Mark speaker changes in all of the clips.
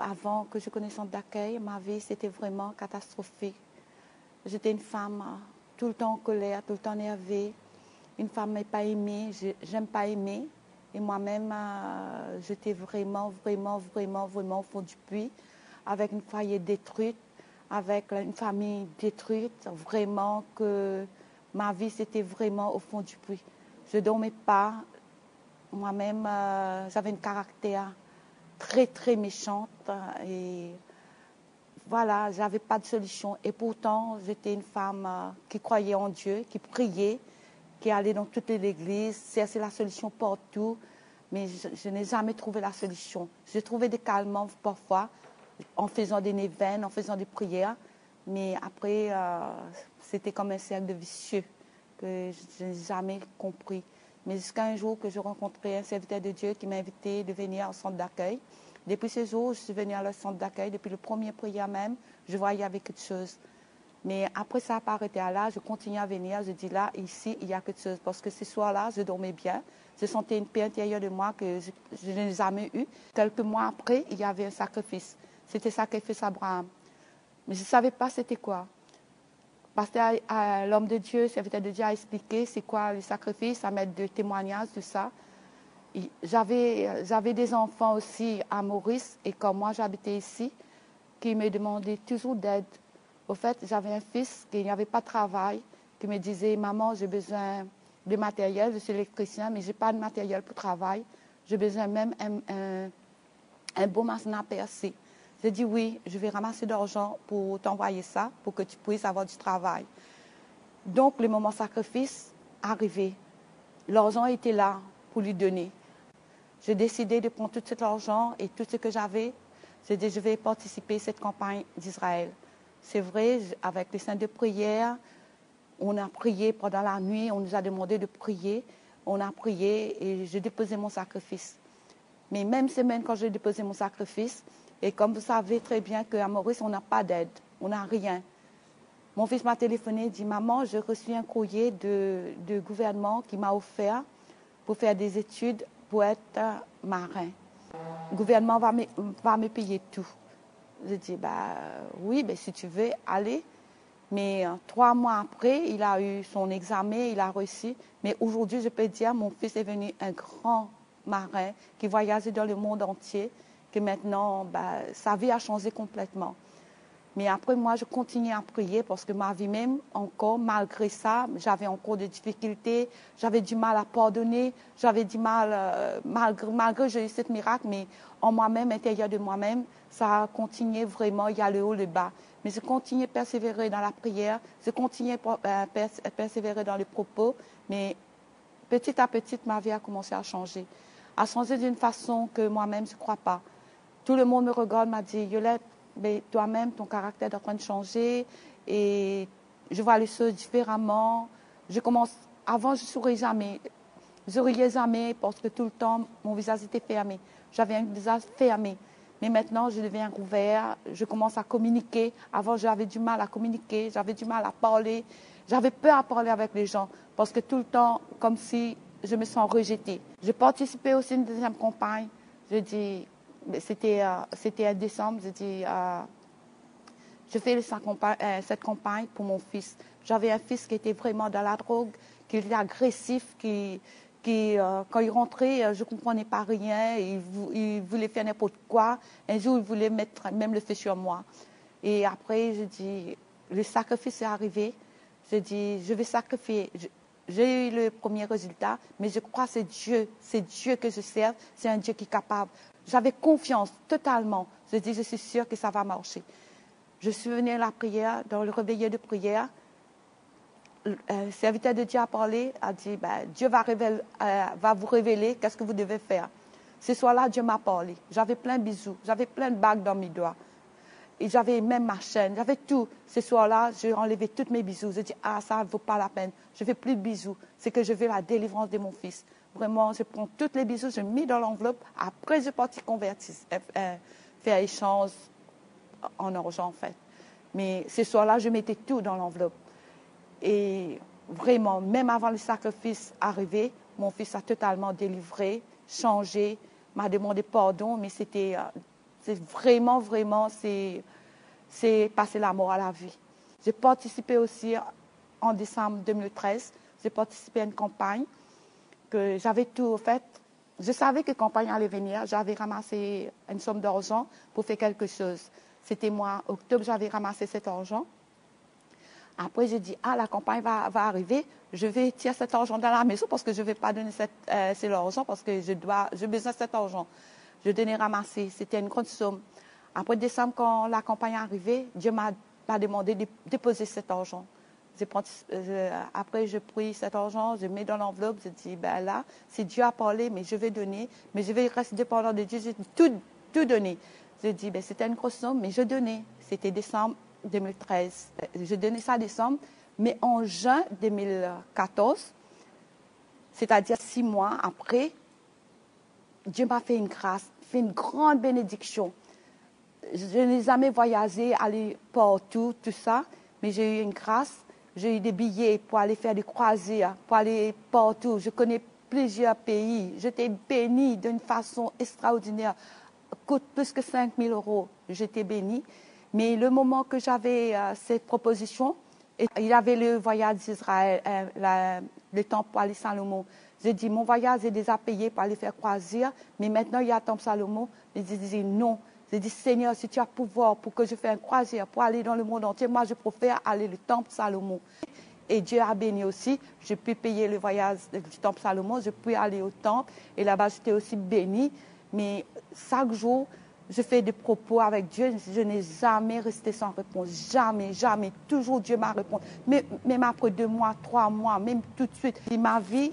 Speaker 1: avant que je connaisse le centre d'accueil, ma vie, c'était vraiment catastrophique. J'étais une femme tout le temps en colère, tout le temps énervée. Une femme n'est pas aimée, j'aime pas aimer. Et moi-même, j'étais vraiment au fond du puits, avec une foyer détruite, avec une famille détruite. Vraiment que ma vie, c'était vraiment au fond du puits. Je ne dormais pas. Moi-même, j'avais un caractère très méchante. Et voilà, je n'avais pas de solution. Et pourtant, j'étais une femme qui croyait en Dieu, qui priait, qui allait dans toutes les églises, cherchait la solution partout. Mais je n'ai jamais trouvé la solution. J'ai trouvé des calmants parfois, en faisant des neuvaines, en faisant des prières. Mais après, c'était comme un cercle de vicieux que je n'ai jamais compris. Mais jusqu'à un jour que je rencontrais un serviteur de Dieu qui m'a invité de venir au centre d'accueil. Depuis ce jour, je suis venue à le centre d'accueil. Depuis le premier prière même, je voyais avec quelque chose. Mais après ça n'a pas arrêté à là, je continue à venir. Je dis là, ici, il y a quelque chose. Parce que ce soir-là, je dormais bien. Je sentais une paix intérieure de moi que je n'ai jamais eue. Quelques mois après, il y avait un sacrifice. C'était le sacrifice Abraham. Mais je ne savais pas c'était quoi. Parce que l'homme de Dieu, le serviteur de Dieu a expliqué c'est quoi le sacrifice, à mettre de témoignages de ça. J'avais des enfants aussi à Maurice, et comme moi j'habitais ici, qui me demandaient toujours d'aide. Au fait, j'avais un fils qui n'avait pas de travail, qui me disait « Maman, j'ai besoin de matériel, je suis électricien, mais je n'ai pas de matériel pour travail. J'ai besoin même un beau machine à percer. » J'ai dit « Oui, je vais ramasser de l'argent pour t'envoyer ça, pour que tu puisses avoir du travail. » Donc, le moment sacrifice arrivé. L'argent était là pour lui donner. J'ai décidé de prendre tout cet argent et tout ce que j'avais. J'ai dit, je vais participer à cette campagne d'Israël. C'est vrai, avec les saints de prière, on a prié pendant la nuit, on nous a demandé de prier. On a prié et j'ai déposé mon sacrifice. Mais même semaine, quand j'ai déposé mon sacrifice, et comme vous savez très bien qu'à Maurice, on n'a pas d'aide, on n'a rien. Mon fils m'a téléphoné et dit, maman, j'ai reçu un courrier du gouvernement qui m'a offert pour faire des études pour être marin. Le gouvernement va me payer tout. J'ai dit, oui, si tu veux, allez. Mais 3 mois après, il a eu son examen, il a réussi. Mais aujourd'hui, je peux dire, mon fils est devenu un grand marin qui voyageait dans le monde entier, que maintenant, sa vie a changé complètement. Mais après, moi, je continue à prier parce que ma vie même, encore, malgré ça, j'avais encore des difficultés, j'avais du mal à pardonner, j'avais du mal, malgré j'ai eu ce miracle, mais en moi-même, intérieur de moi-même, ça a continué vraiment, il y a le haut, le bas. Mais je continue à persévérer dans la prière, je continue à persévérer dans les propos, mais petit à petit, ma vie a commencé à changer. À changer d'une façon que moi-même, je ne crois pas. Tout le monde me regarde, m'a dit, Yolette, mais toi-même, ton caractère est en train de changer et je vois les choses différemment. Avant, je ne souriais jamais. Je riais jamais parce que tout le temps, mon visage était fermé. J'avais un visage fermé. Mais maintenant, je deviens ouvert, je commence à communiquer. Avant, j'avais du mal à communiquer, j'avais du mal à parler. J'avais peur à parler avec les gens parce que tout le temps, comme si je me sens rejetée. J'ai participé aussi à une deuxième campagne. Je dis... C'était en décembre, j'ai dit, je fais cette campagne pour mon fils. J'avais un fils qui était vraiment dans la drogue, qui était agressif, qui quand il rentrait, je ne comprenais pas rien, il voulait faire n'importe quoi. Un jour, il voulait mettre même le feu sur moi. Et après, je dis, le sacrifice est arrivé. Je dis, je vais sacrifier. J'ai eu le premier résultat, mais je crois que c'est Dieu que je sers, c'est un Dieu qui est capable. J'avais confiance totalement. Je dis, je suis sûre que ça va marcher. Je suis venue à la prière, dans le réveillé de prière. Le serviteur de Dieu a parlé, a dit, Dieu va vous révéler qu'est-ce que vous devez faire. Ce soir-là, Dieu m'a parlé. J'avais plein de bijoux, j'avais plein de bagues dans mes doigts. Et j'avais même ma chaîne, j'avais tout. Ce soir-là, j'ai enlevé tous mes bijoux. Je dis, ça ne vaut pas la peine. Je ne fais plus de bijoux. C'est que je veux la délivrance de mon fils. Vraiment, je prends tous les bijoux, je mets dans l'enveloppe. Après, je partis convertir, faire échange en argent, en fait. Mais ce soir-là, je mettais tout dans l'enveloppe. Et vraiment, même avant le sacrifice arrivé, mon fils a totalement délivré, changé, m'a demandé pardon, mais c'était C'est vraiment, vraiment, c'est passer la mort à la vie. J'ai participé aussi en décembre 2013. J'ai participé à une campagne que j'avais tout fait. Je savais que la campagne allait venir. J'avais ramassé une somme d'argent pour faire quelque chose. C'était moi, octobre, j'avais ramassé cet argent. Après, j'ai dit, la campagne va arriver. Je vais tirer cet argent dans la maison parce que je ne vais pas donner cet argent parce que j'ai besoin de cet argent. Je donnais ramasser. C'était une grande somme. Après décembre, quand la campagne est arrivée, Dieu m'a demandé de déposer cet argent. Après, je pris cet argent, je mets dans l'enveloppe, je dis, là, si Dieu a parlé, mais je vais donner, mais je vais rester dépendant de Dieu, j'ai tout donné. Je dis, c'était une grosse somme, mais je donnais. C'était décembre 2013. Je donnais ça en décembre, mais en juin 2014, c'est-à-dire 6 mois après, Dieu m'a fait une grâce, fait une grande bénédiction. Je n'ai jamais voyagé, aller partout, tout ça, mais j'ai eu une grâce. J'ai eu des billets pour aller faire des croisières, pour aller partout. Je connais plusieurs pays. J'étais bénie d'une façon extraordinaire. Coûte plus que 5 000 €. J'étais bénie. Mais le moment que j'avais cette proposition, il y avait le voyage d'Israël, le temple pour aller Salomon. J'ai dit, mon voyage est déjà payé pour aller faire croisière, mais maintenant il y a le temple Salomon. J'ai dit non. J'ai dit, Seigneur, si tu as pouvoir pour que je fasse une croisière, pour aller dans le monde entier, moi, je préfère aller au temple Salomon. Et Dieu a béni aussi. Je peux payer le voyage du temple Salomon, je peux aller au temple. Et là-bas, j'étais aussi bénie. Mais chaque jour, je fais des propos avec Dieu. Je n'ai jamais resté sans réponse. Jamais, jamais. Toujours Dieu m'a répondu. Même après 2 mois, 3 mois, même tout de suite. Et ma vie,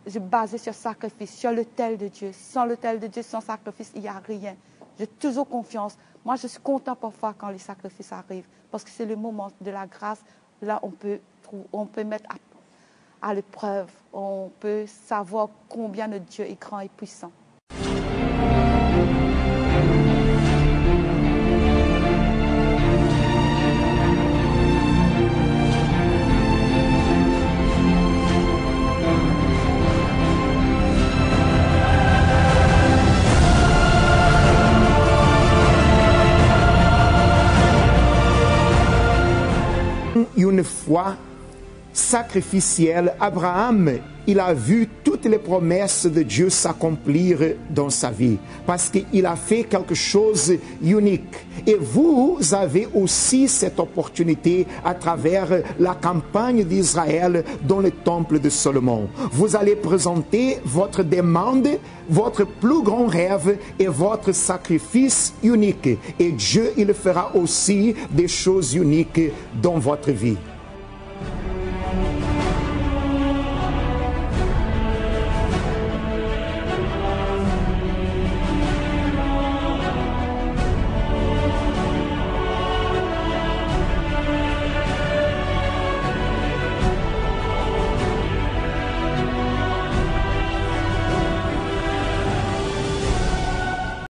Speaker 1: je basée sur sacrifice, sur l'autel de Dieu. Sans l'autel de Dieu, sans sacrifice, il n'y a rien. J'ai toujours confiance. Moi, je suis content parfois quand les sacrifices arrivent, parce que c'est le moment de la grâce. Là, on peut mettre à l'épreuve, on peut savoir combien notre Dieu est grand et puissant.
Speaker 2: Une foi sacrificielle, Abraham, il a vu toutes les promesses de Dieu s'accomplir dans sa vie parce qu'il a fait quelque chose d'unique. Et vous avez aussi cette opportunité à travers la campagne d'Israël dans le temple de Salomon. Vous allez présenter votre demande, votre plus grand rêve et votre sacrifice unique. Et Dieu, il fera aussi des choses uniques dans votre vie.